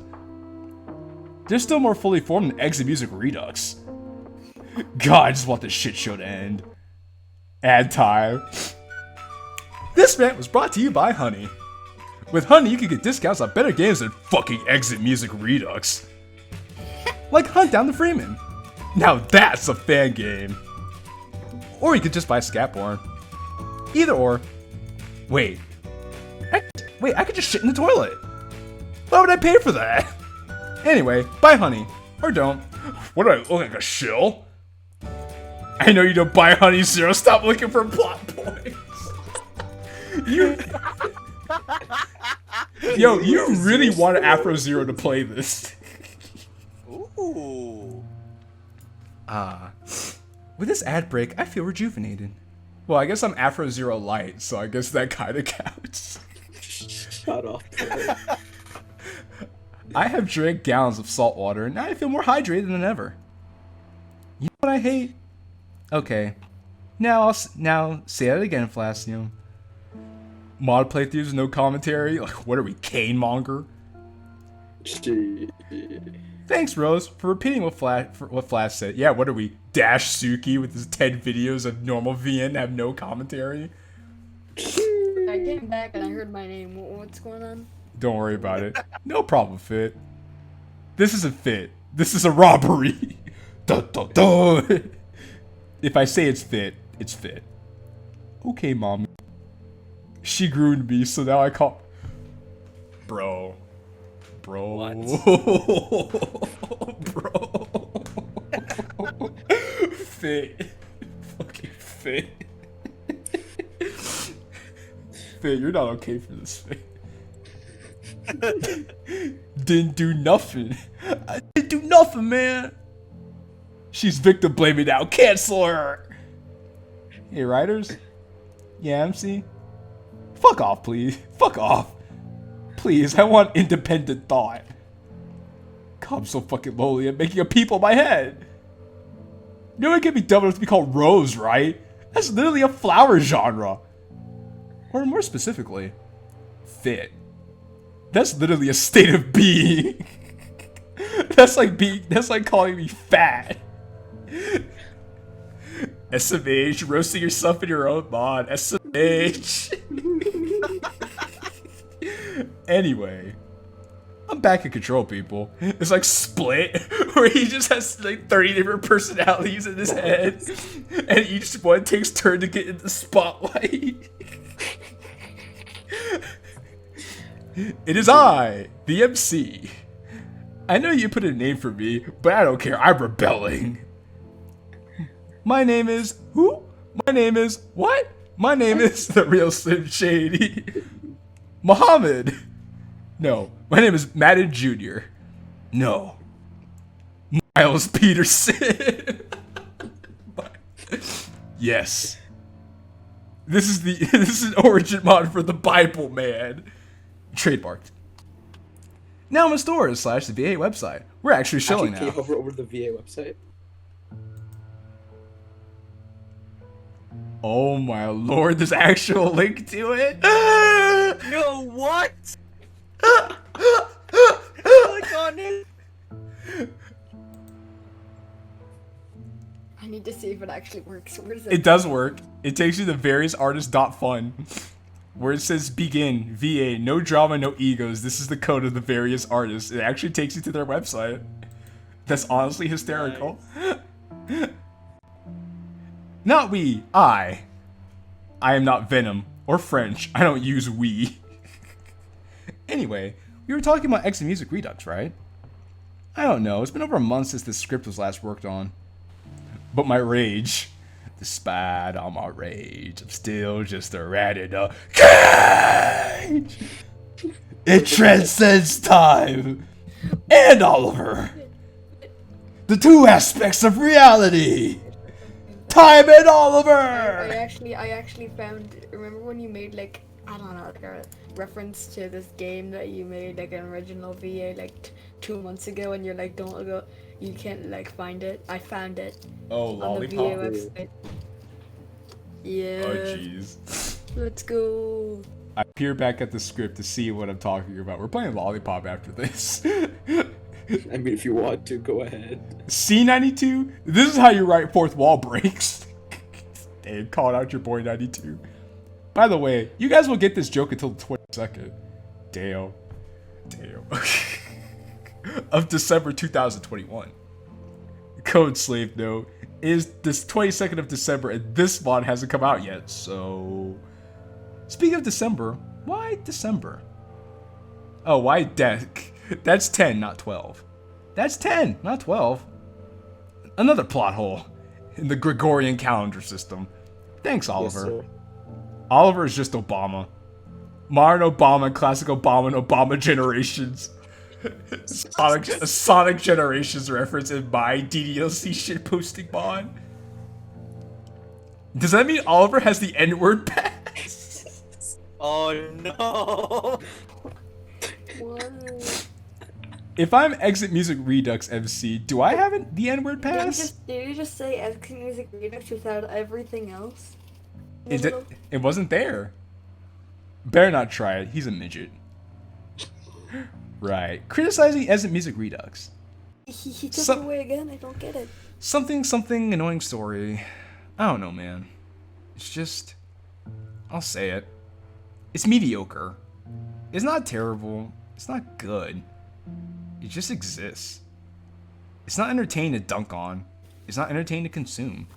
They're still more fully formed than Exit Music Redux. God, I just want this shit show to end. Ad time. This rant was brought to you by Honey. With Honey, you can get discounts on better games than fucking Exit Music Redux. like Hunt Down the Freeman. Now that's a fan game. Or you could just buy Scatborn. Either or. Wait, I could just shit in the toilet. Why would I pay for that? Anyway, buy honey. Or don't. What do I look like, a shill? I know you don't buy honey, Zero. Stop looking for plot points. You... Yo, you really wanted Afro Zero to play this. Ooh. With this ad break, I feel rejuvenated. Well, I guess I'm Afro Zero Light, so I guess that kind of counts. Shut up, bro. I have drank gallons of salt water, and now I feel more hydrated than ever. You know what I hate? Okay. Now say that again, Flastium. Mod playthroughs, no commentary? Like, what are we, Kane Monger? Thanks, Rose, for repeating what Flash said. Yeah, what are we, Dash-suki with his 10 videos of normal VN have no commentary? I came back and I heard my name. What's going on? Don't worry about it. No problem, Fit. This isn't Fit. This is a robbery. Dun, dun, dun. If I say it's Fit, it's Fit. Okay, Mom. She grew to me, so now I call... Bro. What? Bro. Fit. Fucking Fit. Fit, you're not okay for this, Fit. Didn't do nothing. I didn't do nothing, man. She's victim blaming now. Cancel her. Hey, writers. Yeah, MC. Fuck off, please. Fuck off. Please, I want independent thought. God, I'm so fucking lonely. I'm making a peep on my head. No one can be dumb enough to be called Rose, right? That's literally a flower genre. Or more specifically, Fit. That's literally a state of being. That's like calling me fat. SMH, roasting yourself in your own mod. SMH. Anyway, I'm back in control, people. It's like Split, where he just has like 30 different personalities in his head, and each one takes turn to get in the spotlight. It is I, the MC. I know you put a name for me, but I don't care. I'm rebelling. My name is... Who? My name is... What? My name is the real Slim Shady. Muhammad. No. My name is Madden Jr. No. Miles Peterson. Yes. This is an origin mod for the Bible, man. Trademarked. Now I'm in stores / the VA website. We're actually showing Can now. you hover over the VA website? Oh my lord, there's actual link to it. No, what? Click on it. I need to see if it actually works. Where is It does work. It takes you to variousaRtists.fun, where it says begin, VA, no drama, no egos. This is the code of the various artists. It actually takes you to their website. That's honestly hysterical. Nice. Not we, I. I am not Venom or French. I don't use we. Anyway, we were talking about X and Music Redux, right? I don't know. It's been over a month since this script was last worked on. But my rage, despite all my rage, I'm still just a rat in a cage. It transcends time and Oliver. The two aspects of reality. Time and Oliver. I actually found. Remember when you made like I don't know like a reference to this game that you made like an original VA like 2 months ago, and you're like don't go. You can't like find it. I found it. Oh, on the VA Lollipop. website. Yeah. Oh, jeez. Let's go. I peer back at the script to see what I'm talking about. We're playing Lollipop after this. I mean, if you want to, go ahead. C92? This is how you write fourth wall breaks. Damn, calling out your boy 92. By the way, you guys will get this joke until the 22nd. Damn. Of December 2021. Code Slave though is this 22nd of December, and this mod hasn't come out yet. So, speaking of December, why December? Oh, why deck? That's 10, not 12. That's 10, not 12. Another plot hole in the Gregorian calendar system. Thanks, Oliver. Yes, Oliver is just Obama. Modern Obama, classic Obama, and Obama generations. Sonic Generations reference in my DDLC shitposting mod. Does that mean Oliver has the N-word pass? Oh no! What? If I'm Exit Music Redux MC, do I have the N-word Did pass? you just say Exit Music Redux without everything else? It wasn't there. Better not try it. He's a midget. Right. Criticizing Exit Music Redux. He took it away again? I don't get it. Something annoying story. I don't know, man. It's just... I'll say it. It's mediocre. It's not terrible. It's not good. It just exists. It's not entertaining to dunk on. It's not entertaining to consume.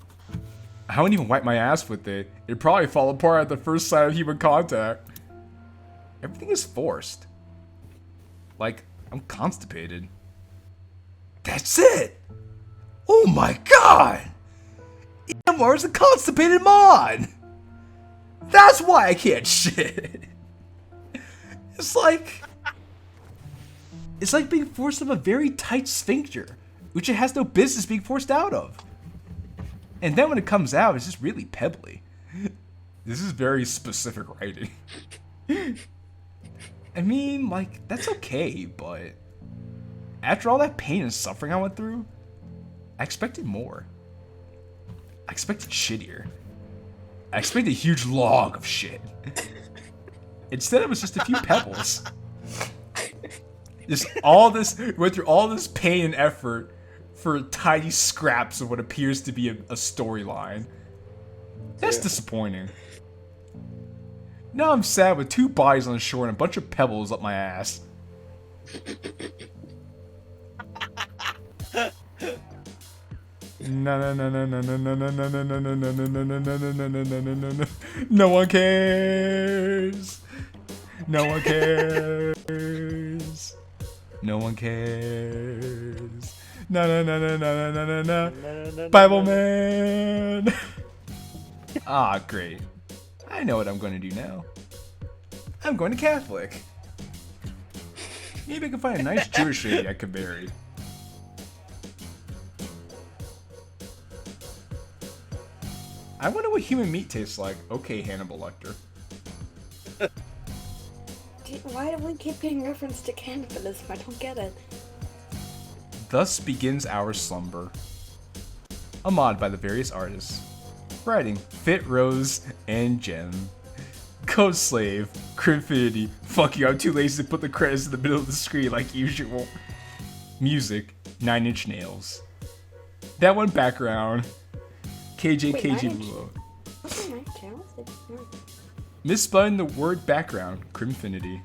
I wouldn't even wipe my ass with it. It'd probably fall apart at the first sight of human contact. Everything is forced. Like, I'm constipated. That's it! Oh my god! EMR is a constipated mod! That's why I can't shit! It's like being forced out of a very tight sphincter, which it has no business being forced out of. And then when it comes out, it's just really pebbly. This is very specific writing. I mean, like, that's okay, but after all that pain and suffering I went through, I expected more. I expected shittier. I expected a huge log of shit. Instead, it was just a few pebbles. Went through all this pain and effort for tiny scraps of what appears to be a storyline. That's disappointing. Now I'm sad with 2 bodies on the shore and a bunch of pebbles up my ass. No one cares. No one cares. No one cares. No. Bible man. Ah, great. I know what I'm going to do now. I'm going to Catholic. Maybe I can find a nice Jewish lady I could marry. I wonder what human meat tastes like. Okay, Hannibal Lecter. Why do we keep getting reference to cannibalism? I don't get it. Thus begins our slumber. A mod by the various artists. Writing Fit Rose and Gem. Code Slave, Crimfinity. Fuck you, I'm too lazy to put the credits in the middle of the screen like usual. Music, 9 Inch Nails. That one background. KJ Lulo. What's the night channel? Misspelling the word background, Crimfinity.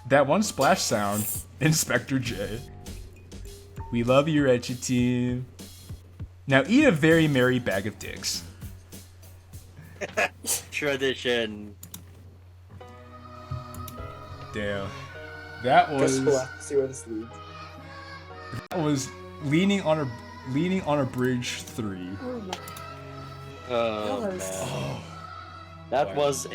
That one splash sound, Inspector J. We love you, Wretched Team. Now eat a very merry bag of dicks. Tradition. Damn. That was. Guess we'll have to see where this leads. That was leaning on a bridge 3. Oh my. Oh That was- man. Oh. That was a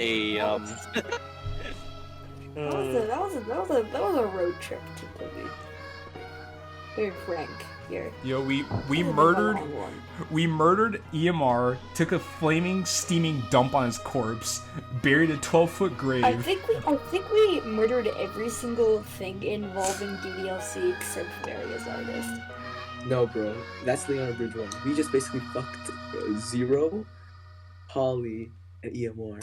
That was a road trip to be very frank here. Yo, we That was a murdered long one. we murdered EMR, took a flaming, steaming dump on his corpse, buried a 12-foot grave. I think we murdered every single thing involving DDLC except various artists. No, bro. That's Leon Bridge 1. We just basically fucked Zero, Holly, and EMR.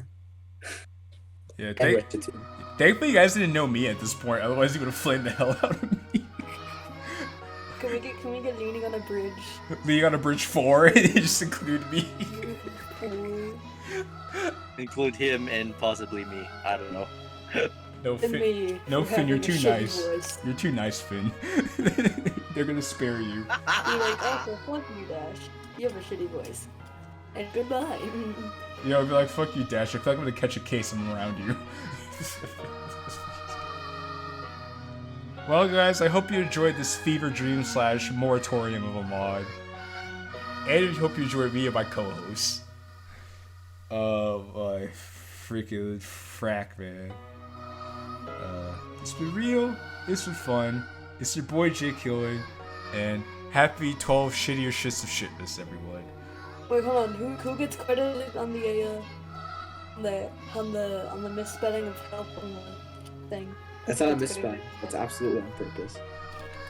Yeah, And Wretched Team. thankfully you guys didn't know me at this point, otherwise you would have flamed the hell out of me. Can we get leaning on a bridge? Leaning on a bridge 4, it just included me. include him and possibly me. I don't know. No, And Finn. me. No, for Finn, you're having too a shitty nice. voice. You're too nice, Finn. They're gonna spare you. Be like, oh, well, fuck you, Dash. You have a shitty voice. And goodbye. You know, I'd be like, fuck you, Dash. I feel like I'm gonna catch a case and around you. Well, guys, I hope you enjoyed this fever dream / moratorium of a mod. And I hope you enjoyed me and my co-hosts. My freaking frack, man. It's been real. It's been fun. It's your boy JQilin, and happy 12 shittier shits of shitness, everyone. Wait, hold on. Who gets credit on the misspelling of help on the thing? That's not a misspelling. That's absolutely on purpose.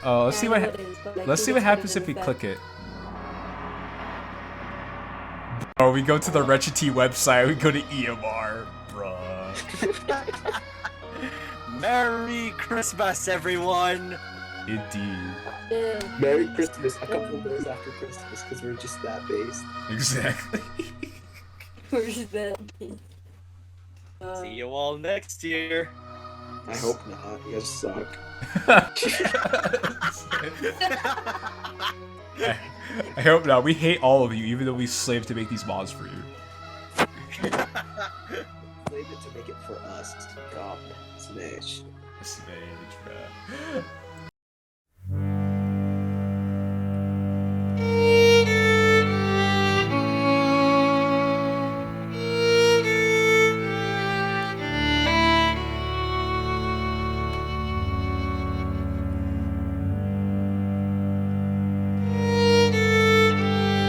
Let's see what let's see what happens if we click it. Oh, we go to the Reggie website. We go to EMR, bruh. Merry Christmas, everyone! Indeed. Merry Christmas a couple of days after Christmas, because we're just that based. Exactly. Where's that? See you all next year. I hope not. You guys suck. I hope not. We hate all of you, even though we slaved to make these mods for you. Save it to make it for us. God, smash. Smash, bruh.